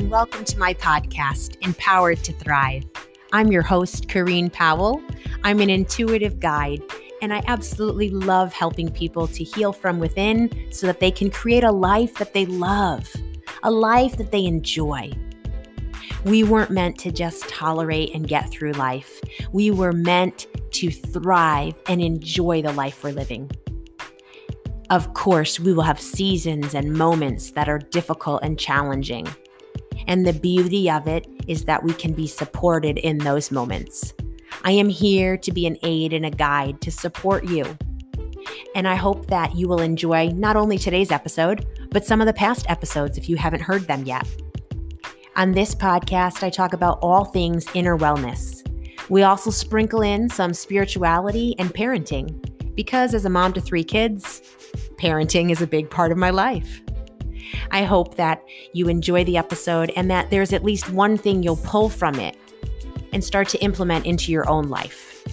and welcome to my podcast, Empowered to Thrive. I'm your host, Corrine Powell. I'm an intuitive guide, and I absolutely love helping people to heal from within so that they can create a life that they love, a life that they enjoy. We weren't meant to just tolerate and get through life. We were meant to thrive and enjoy the life we're living. Of course, we will have seasons and moments that are difficult and challenging. And the beauty of it is that we can be supported in those moments. I am here to be an aid and a guide to support you. And I hope that you will enjoy not only today's episode, but some of the past episodes if you haven't heard them yet. On this podcast, I talk about all things inner wellness. We also sprinkle in some spirituality and parenting, because as a mom to 3 kids, parenting is a big part of my life. I hope that you enjoy the episode and that there's at least one thing you'll pull from it and start to implement into your own life.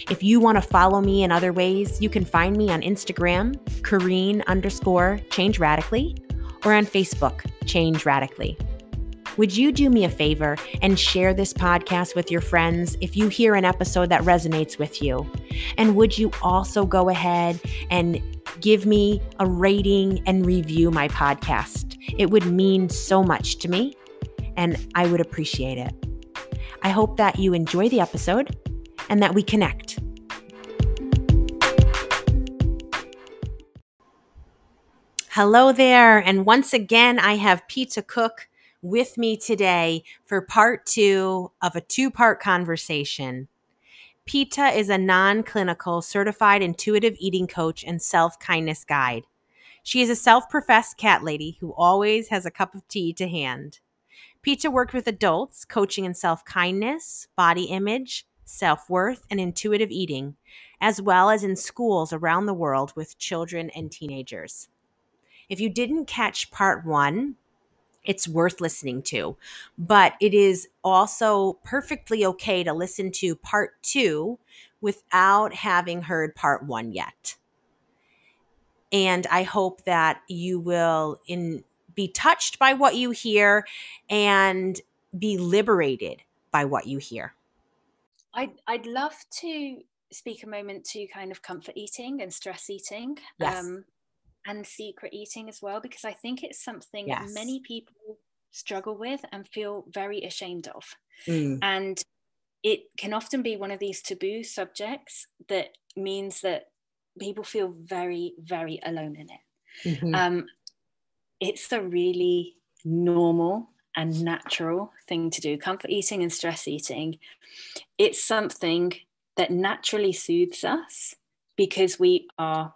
If you want to follow me in other ways, you can find me on Instagram, Corrine_Change Radically, or on Facebook, Change Radically. Would you do me a favor and share this podcast with your friends if you hear an episode that resonates with you? And would you also go ahead and give me a rating and review my podcast? It would mean so much to me, and I would appreciate it. I hope that you enjoy the episode and that we connect. Hello there, and once again, I have Peta Coote with me today for part 2 of a 2-part conversation. Peta is a non-clinical certified intuitive eating coach and self-kindness guide. She is a self-professed cat lady who always has a cup of tea to hand. Peta worked with adults, coaching in self-kindness, body image, self-worth, and intuitive eating, as well as in schools around the world with children and teenagers. If you didn't catch part 1, it's worth listening to, but it is also perfectly okay to listen to part 2 without having heard part 1 yet. And I hope that you will be touched by what you hear and be liberated by what you hear. I'd love to speak a moment to kind of comfort eating and stress eating. Yes. And secret eating as well, because I think it's something Yes. that many people struggle with and feel very ashamed of. Mm. And it can often be one of these taboo subjects that means that people feel very, very alone in it. Mm-hmm. It's a really normal and natural thing to do. Comfort eating and stress eating, it's something that naturally soothes us because we are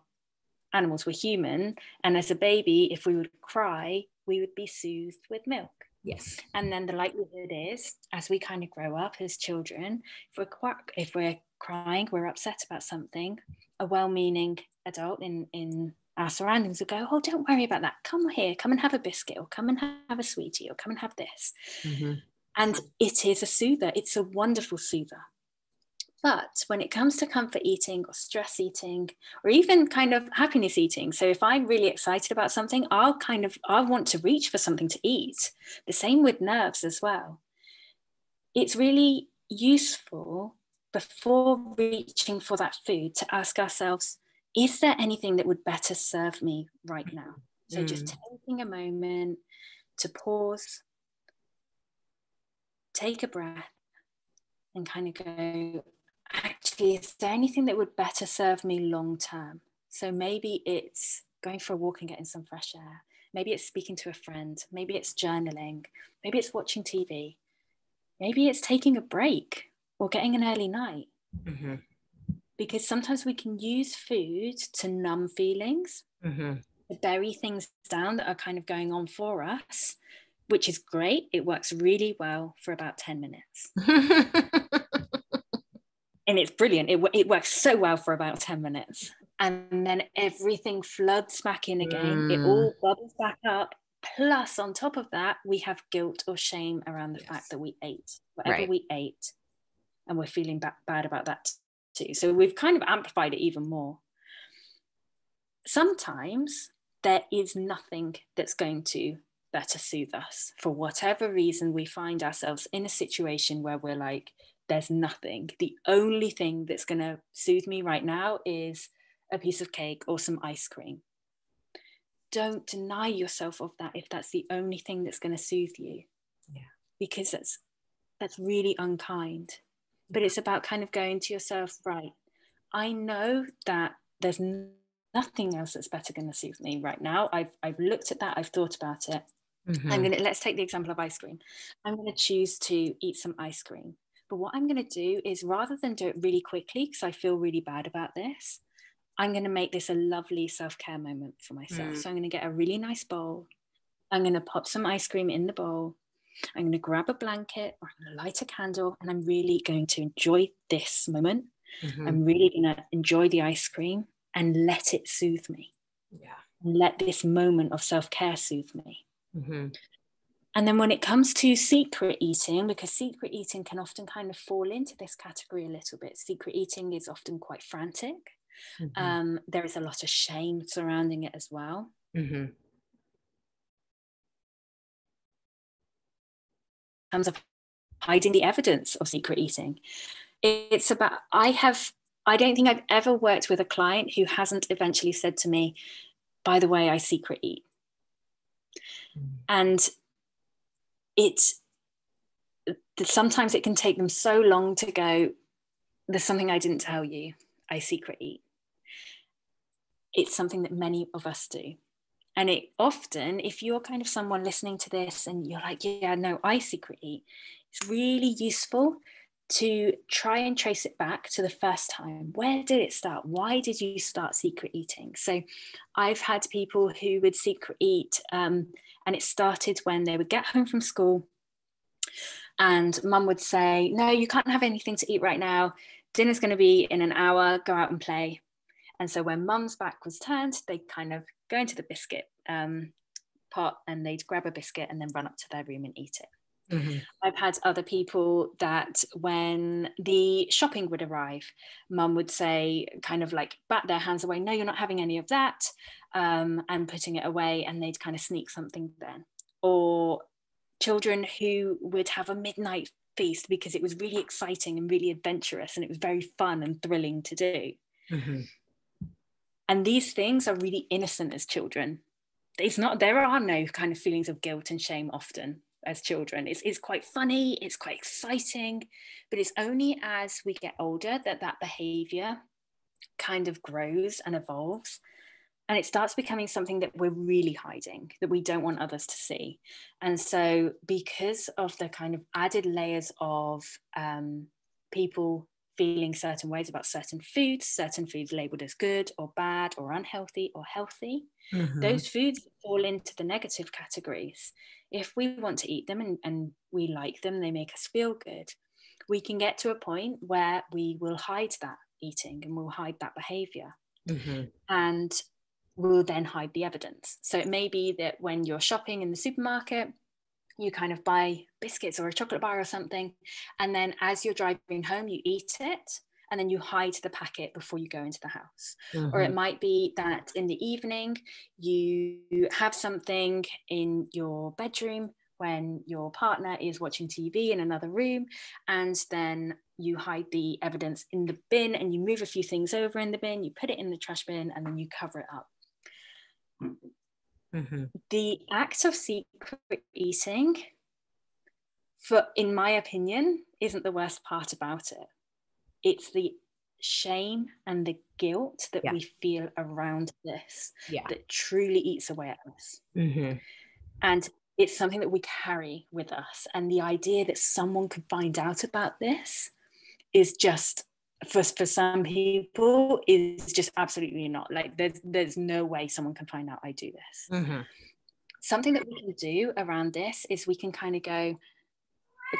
animals, we're human, and as a baby, if we would cry, we would be soothed with milk. Yes. And then the likelihood is, as we kind of grow up as children, if we're crying, we're upset about something, a well-meaning adult in our surroundings will go, oh, don't worry about that, come here, come and have a biscuit, or come and have a sweetie, or come and have this. Mm-hmm. And it is a soother. It's a wonderful soother. But when it comes to comfort eating or stress eating, or even kind of happiness eating, so if I'm really excited about something, I want to reach for something to eat. The same with nerves as well. It's really useful before reaching for that food to ask ourselves, is there anything that would better serve me right now? So just taking a moment to pause, take a breath, and kind of go, actually, is there anything that would better serve me long term? So maybe it's going for a walk and getting some fresh air. Maybe it's speaking to a friend. Maybe it's journaling. Maybe it's watching TV. Maybe it's taking a break or getting an early night. Mm-hmm. Because sometimes we can use food to numb feelings, to bury things down that are kind of going on for us, which is great. It works really well for about 10 minutes. And it's brilliant. It works so well for about 10 minutes. And then everything floods back in again. It all bubbles back up. Plus, on top of that, we have guilt or shame around the fact that we ate whatever we ate. And we're feeling bad about that too. So we've kind of amplified it even more. Sometimes there is nothing that's going to better soothe us. For whatever reason, we find ourselves in a situation where we're like, there's nothing. The only thing that's going to soothe me right now is a piece of cake or some ice cream. Don't deny yourself of that if that's the only thing that's going to soothe you. Yeah. Because that's really unkind. But it's about kind of going to yourself, right, I know that there's nothing else that's better going to soothe me right now. I've looked at that, I've thought about it. Let's take the example of ice cream. I'm going to choose to eat some ice cream. But what I'm going to do is, rather than do it really quickly, because I feel really bad about this, I'm going to make this a lovely self-care moment for myself. So I'm going to get a really nice bowl. I'm going to pop some ice cream in the bowl. I'm going to grab a blanket, or I'm going to light a candle, and I'm really going to enjoy this moment. I'm really going to enjoy the ice cream and let it soothe me. Yeah. And let this moment of self-care soothe me. And then when it comes to secret eating, because secret eating can often kind of fall into this category a little bit. Secret eating is often quite frantic. There is a lot of shame surrounding it as well. In terms of hiding the evidence of secret eating, it's about, I don't think I've ever worked with a client who hasn't eventually said to me, by the way, I secret eat. And sometimes it can take them so long to go, there's something I didn't tell you, I secret eat. It's something that many of us do. And it often, if you're kind of someone listening to this and you're like, yeah, no, I secret eat, it's really useful to try and trace it back to the first time. Where did it start? Why did you start secret eating? So I've had people who would secret eat, and it started when they would get home from school and mum would say, no, you can't have anything to eat right now. Dinner's going to be in an hour, go out and play. And so when mum's back was turned, they'd kind of go into the biscuit pot and they'd grab a biscuit and then run up to their room and eat it. I've had other people that when the shopping would arrive, mum would say, kind of like bat their hands away, no, you're not having any of that, and putting it away, and they'd kind of sneak something then. Or children who would have a midnight feast because it was really exciting and really adventurous and it was very fun and thrilling to do. And these things are really innocent as children. There are no kind of feelings of guilt and shame often as children. It's quite funny, it's quite exciting, but it's only as we get older that behavior kind of grows and evolves, and it starts becoming something that we're really hiding, that we don't want others to see. And so because of the kind of added layers of people feeling certain ways about certain foods labeled as good or bad or unhealthy or healthy, those foods fall into the negative categories. If we want to eat them and we like them, they make us feel good, we can get to a point where we will hide that eating and we'll hide that behavior. And we'll then hide the evidence. So it may be that when you're shopping in the supermarket, you kind of buy biscuits or a chocolate bar or something, and then as you're driving home, you eat it, and then you hide the packet before you go into the house. Or it might be that in the evening, you have something in your bedroom when your partner is watching TV in another room, and then you hide the evidence in the bin and you move a few things over in the bin, you put it in the trash bin, and then you cover it up. The act of secret eating, in my opinion, isn't the worst part about it. It's the shame and the guilt that we feel around this that truly eats away at us. And it's something that we carry with us. And the idea that someone could find out about this is just, for some people, is just absolutely not. Like there's no way someone can find out I do this. Something that we can do around this is we can kind of go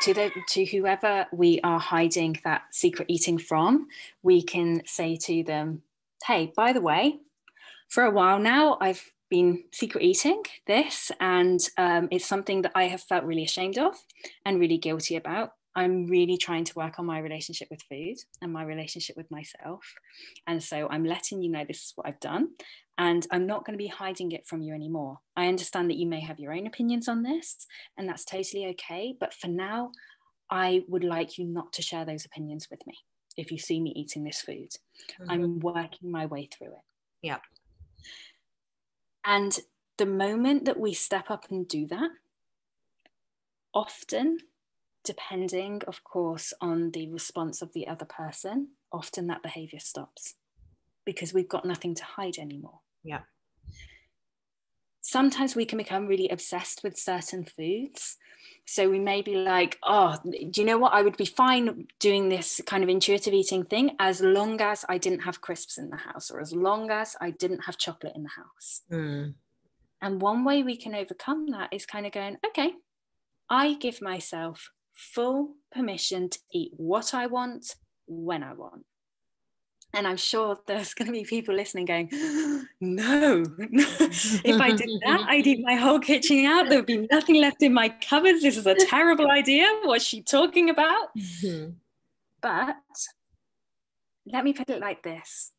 to whoever we are hiding that secret eating from. We can say to them, hey, by the way, for a while now, I've been secret eating this, and it's something that I have felt really ashamed of and really guilty about. I'm really trying to work on my relationship with food and my relationship with myself. And so I'm letting you know this is what I've done. And I'm not going to be hiding it from you anymore. I understand that you may have your own opinions on this, and that's totally okay. But for now, I would like you not to share those opinions with me if you see me eating this food. Mm-hmm. I'm working my way through it. Yeah. And the moment that we step up and do that, often, depending, of course, on the response of the other person, often that behavior stops because we've got nothing to hide anymore. Yeah. Sometimes we can become really obsessed with certain foods. So we may be like, oh, do you know what? I would be fine doing this kind of intuitive eating thing as long as I didn't have crisps in the house, or as long as I didn't have chocolate in the house. Mm. And one way we can overcome that is kind of going, okay, I give myself full permission to eat what I want, when I want. And I'm sure there's going to be people listening going, no, if I did that, I'd eat my whole kitchen out. There would be nothing left in my cupboards. This is a terrible idea. What's she talking about? Mm-hmm. But let me put it like this.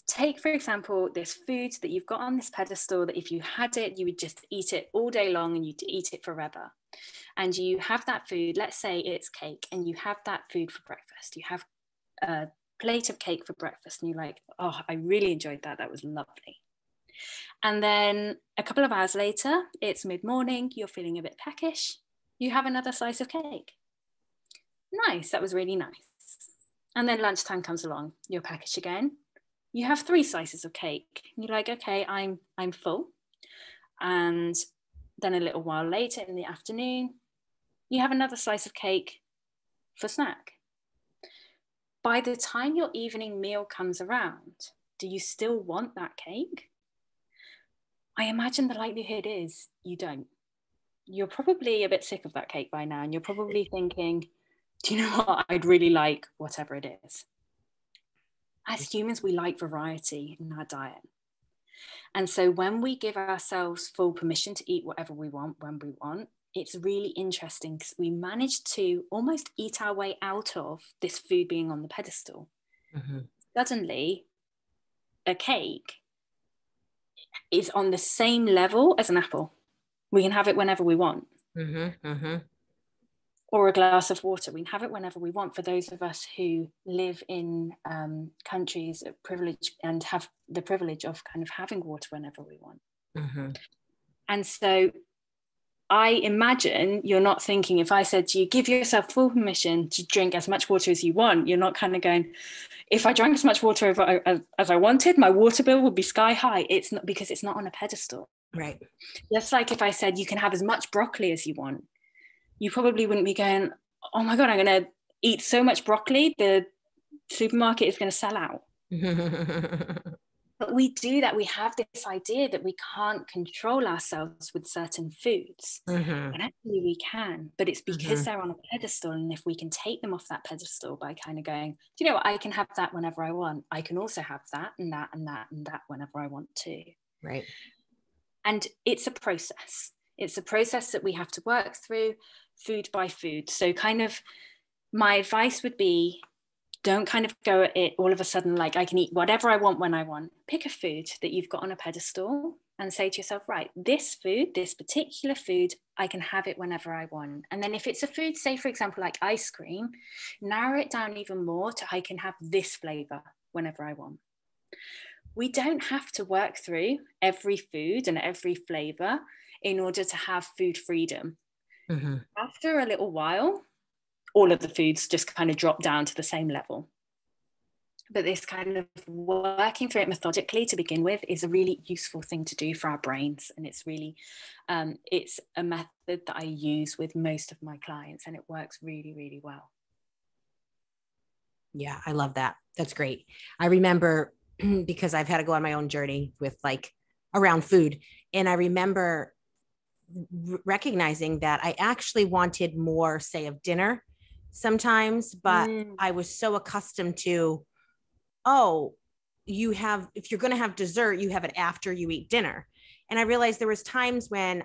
Take, for example, this food that you've got on this pedestal that if you had it, you would just eat it all day long and you'd eat it forever. And you have that food, let's say it's cake, and you have that food for breakfast. You have a plate of cake for breakfast and you're like, oh, I really enjoyed that. That was lovely. And then a couple of hours later, it's mid-morning, you're feeling a bit peckish. You have another slice of cake. Nice, that was really nice. And then lunchtime comes along, you're peckish again. You have 3 slices of cake. You're like, okay, I'm full. And then a little while later in the afternoon, you have another slice of cake for snack. By the time your evening meal comes around, do you still want that cake? I imagine the likelihood is you don't. You're probably a bit sick of that cake by now, and you're probably thinking, do you know what? I'd really like whatever it is. As humans, we like variety in our diet. And so when we give ourselves full permission to eat whatever we want, when we want, it's really interesting because we manage to almost eat our way out of this food being on the pedestal. Mm-hmm. Suddenly, a cake is on the same level as an apple. We can have it whenever we want. Mm-hmm. Mm-hmm. Or a glass of water. We can have it whenever we want. For those of us who live in countries of privilege and have the privilege of kind of having water whenever we want. Mm-hmm. And so I imagine you're not thinking, if I said to you, give yourself full permission to drink as much water as you want, you're not kind of going, if I drank as much water as I wanted, my water bill would be sky high. It's not, because it's not on a pedestal. Right. Just like if I said you can have as much broccoli as you want, you probably wouldn't be going, oh my God, I'm going to eat so much broccoli, the supermarket is going to sell out. But we do that. We have this idea that we can't control ourselves with certain foods. Mm-hmm. And actually we can, but it's because they're on a pedestal. And if we can take them off that pedestal by kind of going, do you know what? I can have that whenever I want. I can also have that and that and that and that whenever I want to. Right. And it's a process. It's a process that we have to work through food by food. So kind of my advice would be, don't kind of go at it all of a sudden like I can eat whatever I want when I want. Pick a food that you've got on a pedestal and say to yourself, right, this food, this particular food, I can have it whenever I want. And then if it's a food, say for example, like ice cream, narrow it down even more to I can have this flavor whenever I want. We don't have to work through every food and every flavor in order to have food freedom. Mm-hmm. After a little while, all of the foods just kind of drop down to the same level. But this kind of working through it methodically to begin with is a really useful thing to do for our brains. And it's really, it's a method that I use with most of my clients, and it works really, really well. Yeah, I love that. That's great. I remember because I've had to go on my own journey with like around food. And I remember recognizing that I actually wanted more, say, of dinner sometimes, but I was so accustomed to, oh, if you're going to have dessert, you have it after you eat dinner. And I realized there was times when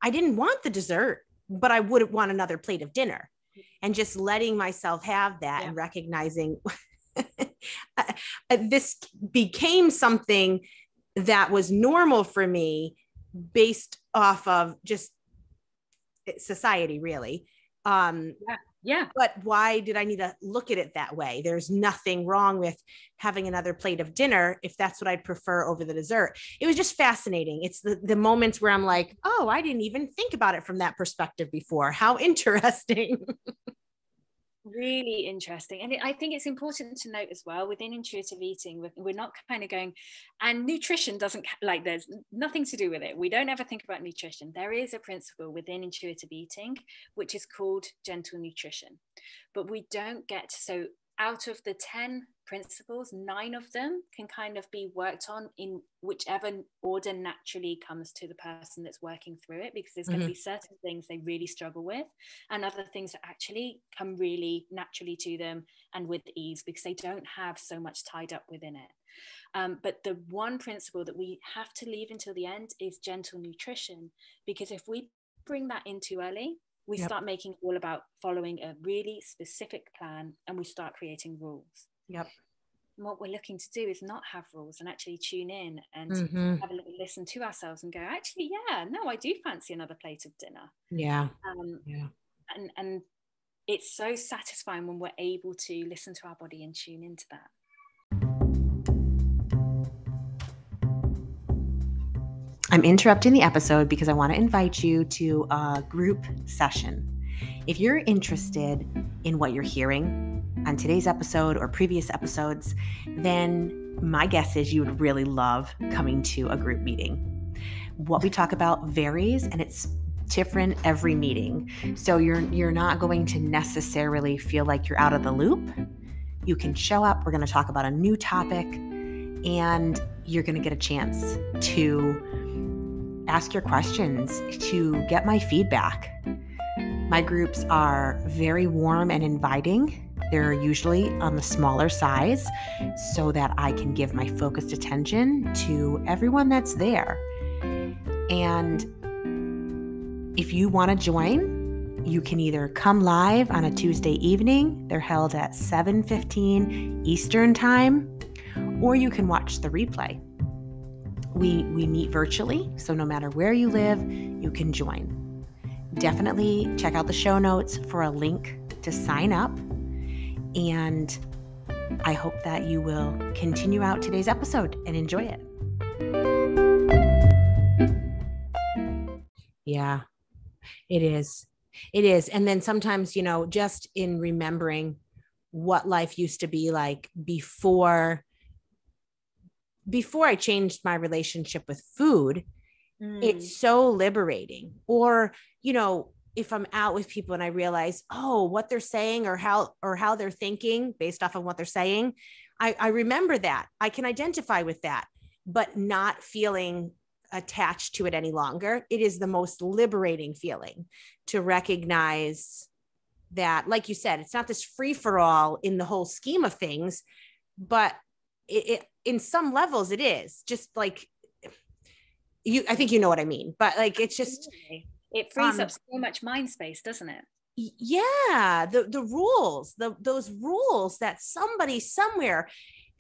I didn't want the dessert, but I would want another plate of dinner, and just letting myself have that and recognizing this became something that was normal for me based off of just society, really. Yeah. But why did I need to look at it that way? There's nothing wrong with having another plate of dinner if that's what I'd prefer over the dessert. It was just fascinating. It's the moments where I'm like, oh, I didn't even think about it from that perspective before. How interesting. Really interesting. And I think it's important to note as well, within intuitive eating, we're not kind of going, and nutrition doesn't, like, there's nothing to do with it. We don't ever think about nutrition. There is a principle within intuitive eating, which is called gentle nutrition. But we don't get, so out of the 10 principles, 9 of them can kind of be worked on in whichever order naturally comes to the person that's working through it, because there's going to be certain things they really struggle with and other things that actually come really naturally to them and with ease because they don't have so much tied up within it. But the one principle that we have to leave until the end is gentle nutrition, because if we bring that in too early, we start making it all about following a really specific plan, and we start creating rules. Yep. And what we're looking to do is not have rules and actually tune in and have a little listen to ourselves and go, actually, yeah, no, I do fancy another plate of dinner. Yeah. And it's so satisfying when we're able to listen to our body and tune into that. I'm interrupting the episode because I want to invite you to a group session. If you're interested in what you're hearing on today's episode or previous episodes, then my guess is you would really love coming to a group meeting. What we talk about varies, and it's different every meeting. So you're not going to necessarily feel like you're out of the loop. You can show up. We're going to talk about a new topic, and you're going to get a chance to ask your questions, to get my feedback. My groups are very warm and inviting. They're usually on the smaller size so that I can give my focused attention to everyone that's there. And if you want to join, you can either come live on a Tuesday evening. They're held at 7:15 Eastern time, or you can watch the replay. We meet virtually, so no matter where you live, you can join. Definitely check out the show notes for a link to sign up, and I hope that you will continue out today's episode and enjoy it. Yeah, it is. It is. And then sometimes, just in remembering what life used to be like before I changed my relationship with food, it's so liberating. Or, if I'm out with people and I realize, what they're saying or how they're thinking based off of what they're saying, I remember that. I can identify with that, but not feeling attached to it any longer. It is the most liberating feeling to recognize that, like you said, it's not this free for all in the whole scheme of things, but it in some levels it is just like I think you know what I mean, but like, it's just, it frees up so much mind space, doesn't it? Yeah. The rules, those rules that somebody somewhere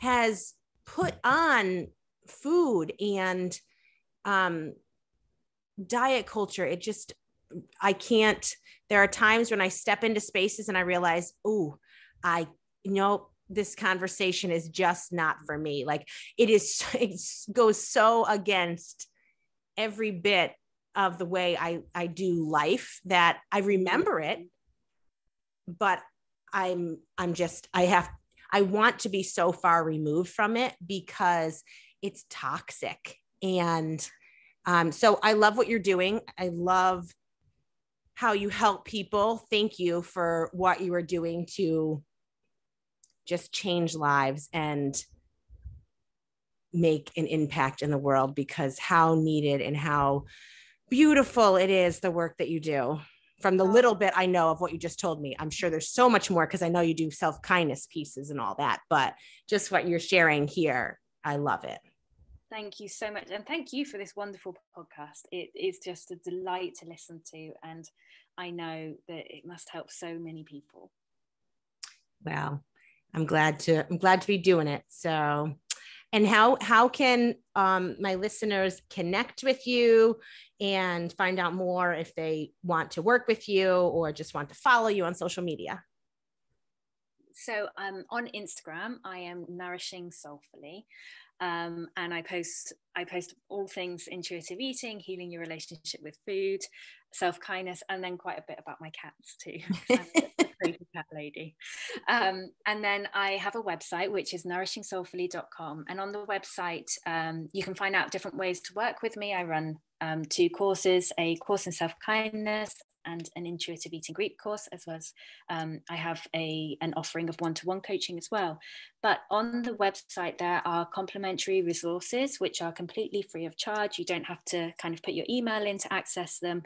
has put on food and diet culture. There are times when I step into spaces and I realize, this conversation is just not for me. Like, it goes so against every bit of the way I do life that I remember it, but I want to be so far removed from it because it's toxic. And so I love what you're doing. I love how you help people. Thank you for what you are doing to just change lives and make an impact in the world, because how needed and how beautiful it is, the work that you do. From the little bit I know of what you just told me, I'm sure there's so much more, because I know you do self-kindness pieces and all that, but just what you're sharing here, I love it. Thank you so much. And thank you for this wonderful podcast. It is just a delight to listen to. And I know that it must help so many people. Well, I'm glad to be doing it. So And how can my listeners connect with you and find out more if they want to work with you or just want to follow you on social media? So on Instagram, I am Nourishing Soulfully. And I post all things intuitive eating, healing your relationship with food, self-kindness, and then quite a bit about my cats too. I'm a crazy cat lady. And then I have a website, which is nourishingsoulfully.com. And on the website, you can find out different ways to work with me. I run 2 courses, a course in self-kindness and an intuitive eating group course, as well as I have an offering of one-to-one coaching as well. But on the website, there are complimentary resources, which are completely free of charge. You don't have to kind of put your email in to access them.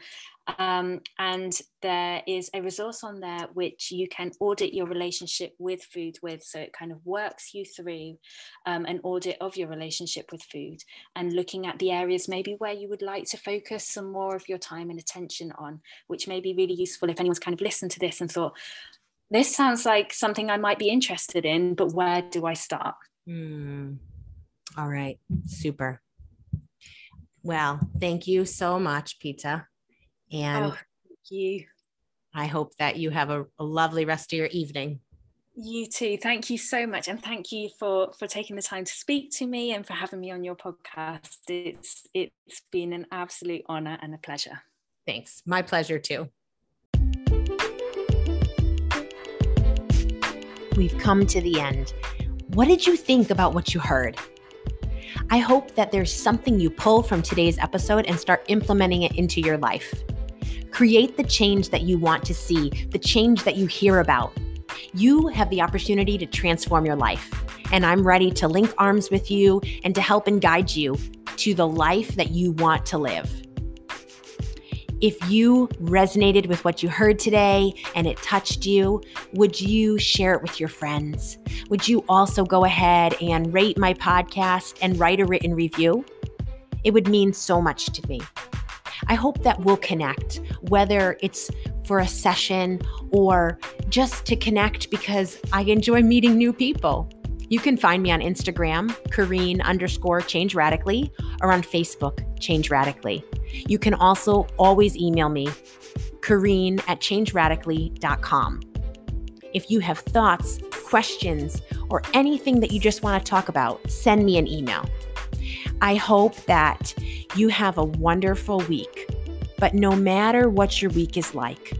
And there is a resource on there which you can audit your relationship with food with. So it kind of works you through an audit of your relationship with food and looking at the areas maybe where you would like to focus some more of your time and attention on, which may be really useful if anyone's kind of listened to this and thought, this sounds like something I might be interested in, but where do I start? All right. Super. Well, thank you so much, Peta. And thank you. I hope that you have a lovely rest of your evening. You too. Thank you so much. And thank you for taking the time to speak to me and for having me on your podcast. It's been an absolute honor and a pleasure. Thanks. My pleasure too. We've come to the end. What did you think about what you heard? I hope that there's something you pull from today's episode and start implementing it into your life. Create the change that you want to see, the change that you hear about. You have the opportunity to transform your life, and I'm ready to link arms with you and to help and guide you to the life that you want to live. If you resonated with what you heard today and it touched you, would you share it with your friends? Would you also go ahead and rate my podcast and write a written review? It would mean so much to me. I hope that we'll connect, whether it's for a session or just to connect because I enjoy meeting new people. You can find me on Instagram, Kareen_Change Radically, or on Facebook, Change Radically. You can also always email me, Kareen@changeradically.com. If you have thoughts, questions, or anything that you just want to talk about, send me an email. I hope that you have a wonderful week, but no matter what your week is like,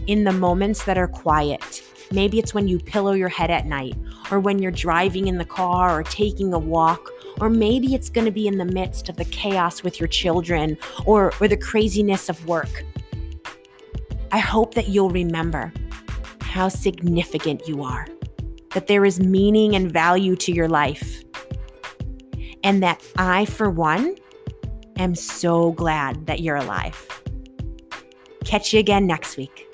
in the moments that are quiet, maybe it's when you pillow your head at night, or when you're driving in the car or taking a walk, or maybe it's going to be in the midst of the chaos with your children or the craziness of work. I hope that you'll remember how significant you are, that there is meaning and value to your life, and that I, for one, am so glad that you're alive. Catch you again next week.